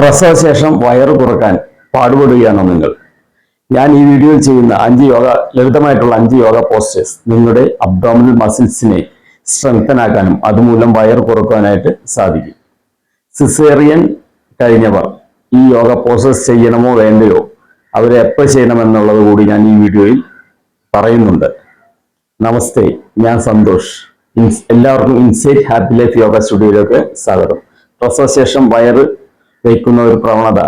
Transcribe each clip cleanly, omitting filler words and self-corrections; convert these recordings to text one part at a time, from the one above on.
പ്രസവശേഷം വയറ് കുറക്കാൻ പാടുപെടുകയാണോ നിങ്ങൾ? ഞാൻ ഈ വീഡിയോയിൽ ചെയ്യുന്ന ലളിതമായിട്ടുള്ള 5 യോഗ പോസ്റ്റേഴ്സ് നിങ്ങളുടെ അബ്ഡോമിനൽ മസിൽസിനെ സ്ട്രെങ്തൻ ആക്കാനും അതുമൂലം വയറ് കുറക്കാനായിട്ട് സാധിക്കും. സിസേറിയൻ കഴിഞ്ഞവർ ഈ യോഗ പോസ്റ്റേഴ്സ് ചെയ്യണമോ വേണ്ടയോ, അവരെ എപ്പോൾ ചെയ്യണമെന്നുള്ളത് കൂടി ഞാൻ ഈ വീഡിയോയിൽ പറയുന്നുണ്ട്. നമസ്തേ, ഞാൻ സന്തോഷ്. എല്ലാവർക്കും ഇൻസൈറ്റ് ഹാപ്പി ലൈഫ് യോഗ സ്റ്റുഡിയോയിലേക്ക് സ്വാഗതം. പ്രസവശേഷം വയറ് വയ്ക്കുന്ന ഒരു പ്രവണത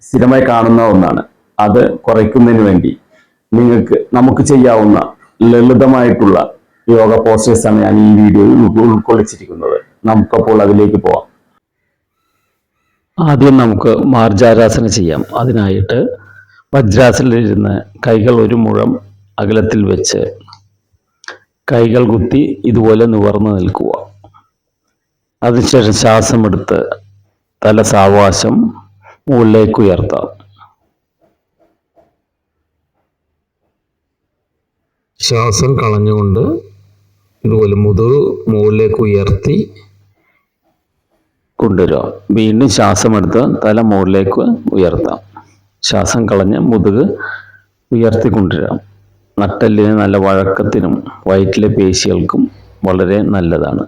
സ്ഥിരമായി കാണുന്ന ഒന്നാണ്. അത് കുറയ്ക്കുന്നതിന് വേണ്ടി നമുക്ക് ചെയ്യാവുന്ന ലളിതമായിട്ടുള്ള യോഗ പോസ്റ്റേഴ്സ് ആണ് ഞാൻ ഈ വീഡിയോയിൽ ഉൾക്കൊള്ളിച്ചിരിക്കുന്നത്. നമുക്കപ്പോൾ അതിലേക്ക് പോവാം. ആദ്യം നമുക്ക് മാർജാരാസന ചെയ്യാം. അതിനായിട്ട് വജ്രാസനത്തിലിരുന്ന് കൈകൾ ഒരു മുഴം അകലത്തിൽ വെച്ച് കൈകൾ കുത്തി ഇതുപോലെ നിവർന്നു നിൽക്കുക. അതിനുശേഷം ശ്വാസമെടുത്ത് തല സാവകാശം മുകളിലേക്ക് ഉയർത്താം. ശ്വാസം കളഞ്ഞുകൊണ്ട് ഇതുപോലെ മുതുക് മുകളിലേക്ക് ഉയർത്തി കൊണ്ടുവരിക. വീണ്ടും ശ്വാസമെടുത്ത് തല മുകളിലേക്ക് ഉയർത്താം. ശ്വാസം കളഞ്ഞ് മുതുക് ഉയർത്തി കൊണ്ടുവരാം. നട്ടെല്ലിന് നല്ല വഴക്കത്തിനും വയറ്റിലെ പേശികൾക്കും വളരെ നല്ലതാണ്.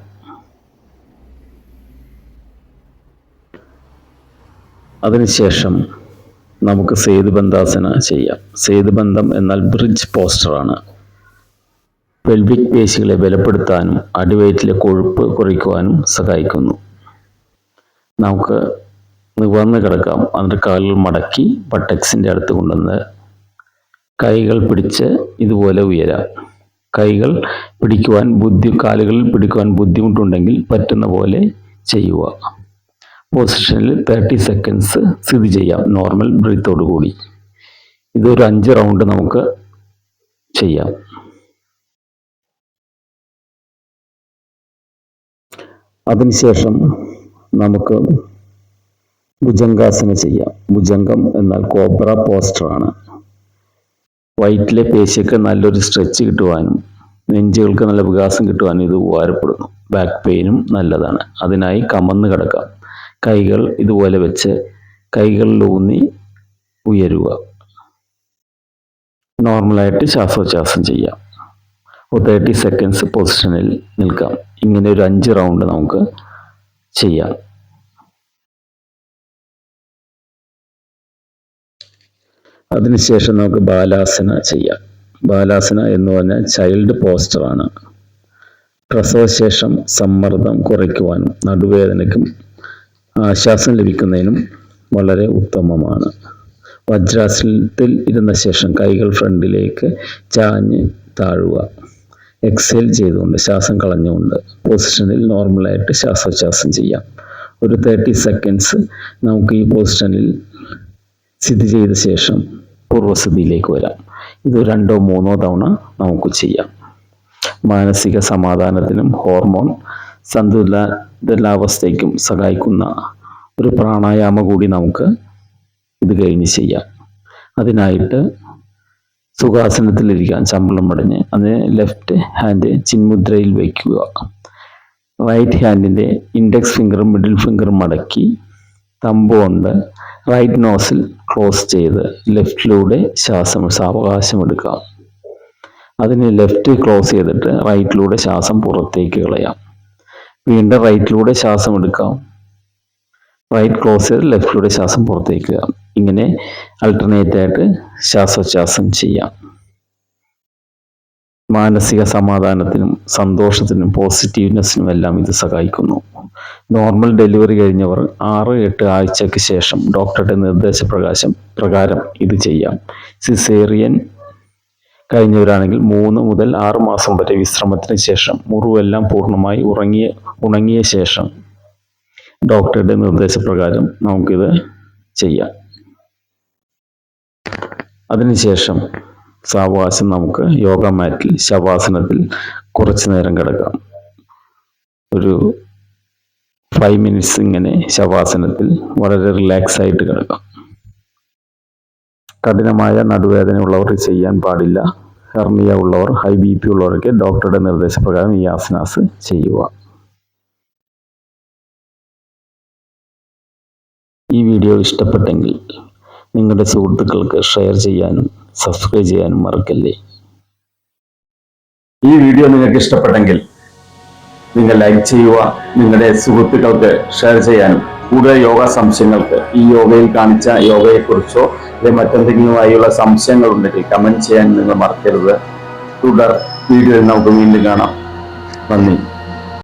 അതിനുശേഷം നമുക്ക് സേതുബന്ധാസന ചെയ്യാം. സേതുബന്ധം എന്നാൽ ബ്രിഡ്ജ് പോസ്റ്ററാണ്. പെൽവിക് പേശികളെ ബലപ്പെടുത്താനും അടിവയറ്റിലെ കൊഴുപ്പ് കുറയ്ക്കുവാനും സഹായിക്കുന്നു. നമുക്ക് നിവർന്ന് കിടക്കാം. അതിൻ്റെ കാലുകൾ മടക്കി ബട്ടക്സിൻ്റെ അടുത്ത് കൊണ്ടുവന്ന് കൈകൾ പിടിച്ച് ഇതുപോലെ ഉയരാം. കൈകൾ കാലുകളിൽ പിടിക്കുവാൻ ബുദ്ധിമുട്ടുണ്ടെങ്കിൽ പറ്റുന്ന പോലെ ചെയ്യുക. പൊസിഷനിൽ 30 സെക്കൻഡ്സ് സ്ഥിതി ചെയ്യാം, നോർമൽ ബ്രീത്തോടു കൂടി. ഇതൊരു 5 റൗണ്ട് നമുക്ക് ചെയ്യാം. അതിനുശേഷം നമുക്ക് ഭുജംഗാസന ചെയ്യാം. ഭുജംഗം എന്നാൽ കോബ്ര പോസ്റ്ററാണ്. വയറ്റിലെ പേശിക്ക് നല്ലൊരു സ്ട്രെച്ച് കിട്ടുവാനും നെഞ്ചുകൾക്ക് നല്ല വികാസം കിട്ടുവാനും ഇത് ഉപകാരപ്പെടുന്നു. ബാക്ക് പെയിനും നല്ലതാണ്. അതിനായി കമന്ന് കിടക്കാം. കൈകൾ ഇതുപോലെ വെച്ച് കൈകളിലൂന്നി ഉയരുക. നോർമലായിട്ട് ശ്വാസോച്ഛ്വാസം ചെയ്യാം. 30 സെക്കൻഡ്സ് പൊസിഷനിൽ നിൽക്കാം. ഇങ്ങനെ ഒരു 5 റൗണ്ട് നമുക്ക് ചെയ്യാം. അതിനുശേഷം നമുക്ക് ബാലാസന ചെയ്യാം. ബാലാസന എന്ന് പറഞ്ഞാൽ ചൈൽഡ് പോസ്റ്ററാണ്. പ്രസവശേഷം സമ്മർദ്ദം കുറയ്ക്കുവാനും നടുവേദനയ്ക്കും ആശ്വാസം ലഭിക്കുന്നതിനും വളരെ ഉത്തമമാണ്. വജ്രാസനത്തിൽ ഇരുന്ന ശേഷം കൈകൾ ഫ്രണ്ടിലേക്ക് ചാഞ്ഞ് താഴുക. എക്സേൽ ചെയ്തുകൊണ്ട് ശ്വാസം കളഞ്ഞുകൊണ്ട് പൊസിഷനിൽ നോർമലായിട്ട് ശ്വാസോച്ഛ്വാസം ചെയ്യാം. ഒരു 30 സെക്കൻഡ്സ് നമുക്ക് ഈ പൊസിഷനിൽ സ്ഥിതി ചെയ്ത ശേഷം പൂർവ്വസ്ഥിതിയിലേക്ക് വരാം. ഇത് 2 or 3 തവണ നമുക്ക് ചെയ്യാം. മാനസിക സമാധാനത്തിനും ഹോർമോൺ സന്തുലിതാവസ്ഥയ്ക്കും സഹായിക്കുന്ന ഒരു പ്രാണായാമം കൂടി നമുക്ക് ഇത് കഴിഞ്ഞ് ചെയ്യാം. അതിനായിട്ട് സുഖാസനത്തിലിരിക്കാൻ ചമ്പളം മടഞ്ഞ് അതിന് ലെഫ്റ്റ് ഹാൻഡ് ചിന്മുദ്രയിൽ വയ്ക്കുക. റൈറ്റ് ഹാൻഡിൻ്റെ ഇൻഡെക്സ് ഫിംഗറും മിഡിൽ ഫിംഗറും മടക്കി തമ്പ് കൊണ്ട് റൈറ്റ് നോസിൽ ക്ലോസ് ചെയ്ത് ലെഫ്റ്റിലൂടെ സാവകാശം എടുക്കാം. അതിന് ലെഫ്റ്റ് ക്ലോസ് ചെയ്തിട്ട് റൈറ്റിലൂടെ ശ്വാസം പുറത്തേക്ക് കളയാം. വീണ്ടും റൈറ്റിലൂടെ ശ്വാസം എടുക്കാം. റൈറ്റ് ക്ലോസ് ചെയ്ത് ലെഫ്റ്റിലൂടെ ശ്വാസം പുറത്തേക്ക്. ഇങ്ങനെ അൾട്ടർനേറ്റ് ആയിട്ട് ശ്വാസോച്ഛ്വാസം ചെയ്യാം. മാനസിക സമാധാനത്തിനും സന്തോഷത്തിനും പോസിറ്റീവ്നെസ്സിനും എല്ലാം ഇത് സഹായിക്കുന്നു. നോർമൽ ഡെലിവറി കഴിഞ്ഞവർ 6-8 ആഴ്ചയ്ക്ക് ശേഷം ഡോക്ടറുടെ നിർദ്ദേശപ്രകാരം ഇത് ചെയ്യാം. സിസേറിയൻ കഴിഞ്ഞവരാണെങ്കിൽ 3 മുതൽ 6 മാസം വരെ വിശ്രമത്തിന് ശേഷം മുറിവെല്ലാം പൂർണ്ണമായി ഉണങ്ങിയ ശേഷം ഡോക്ടറുടെ നിർദ്ദേശപ്രകാരം നമുക്കിത് ചെയ്യാം. അതിനുശേഷം സാവകാശം നമുക്ക് യോഗ മാറ്റിൽ ശവാസനത്തിൽ കുറച്ചു നേരം കിടക്കാം. ഒരു 5 മിനിറ്റ്സ് ഇങ്ങനെ ശവാസനത്തിൽ വളരെ റിലാക്സ് ആയിട്ട് കിടക്കാം. കഠിനമായ നടുവേദന ഉള്ളവർ ചെയ്യാൻ പാടില്ല. ഹെർണിയ ഉള്ളവർ, ഹൈ BP ഉള്ളവരൊക്കെ ഡോക്ടറുടെ നിർദ്ദേശപ്രകാരം ഈ ആസനാസ് ചെയ്യുക. ഈ വീഡിയോ ഇഷ്ടപ്പെട്ടെങ്കിൽ നിങ്ങളുടെ സുഹൃത്തുക്കൾക്ക് ഷെയർ ചെയ്യാനും സബ്സ്ക്രൈബ് ചെയ്യാനും മറക്കല്ലേ. ഈ വീഡിയോ നിങ്ങൾക്ക് ഇഷ്ടപ്പെട്ടെങ്കിൽ നിങ്ങൾ ലൈക്ക് ചെയ്യുക, നിങ്ങളുടെ സുഹൃത്തുക്കൾക്ക് ഷെയർ ചെയ്യാനും കൂടുതൽ യോഗ സംശയങ്ങൾക്ക് ഈ യോഗയിൽ കാണിച്ച യോഗയെക്കുറിച്ചോ അല്ലെങ്കിൽ മറ്റെന്തെങ്കിലുമായുള്ള സംശയങ്ങൾ ഉണ്ടെങ്കിൽ കമന്റ് ചെയ്യാൻ നിങ്ങൾ മറക്കരുത്. തുടർ വീഡിയോയിൽ നമുക്ക് വീണ്ടും കാണാം. നന്ദി.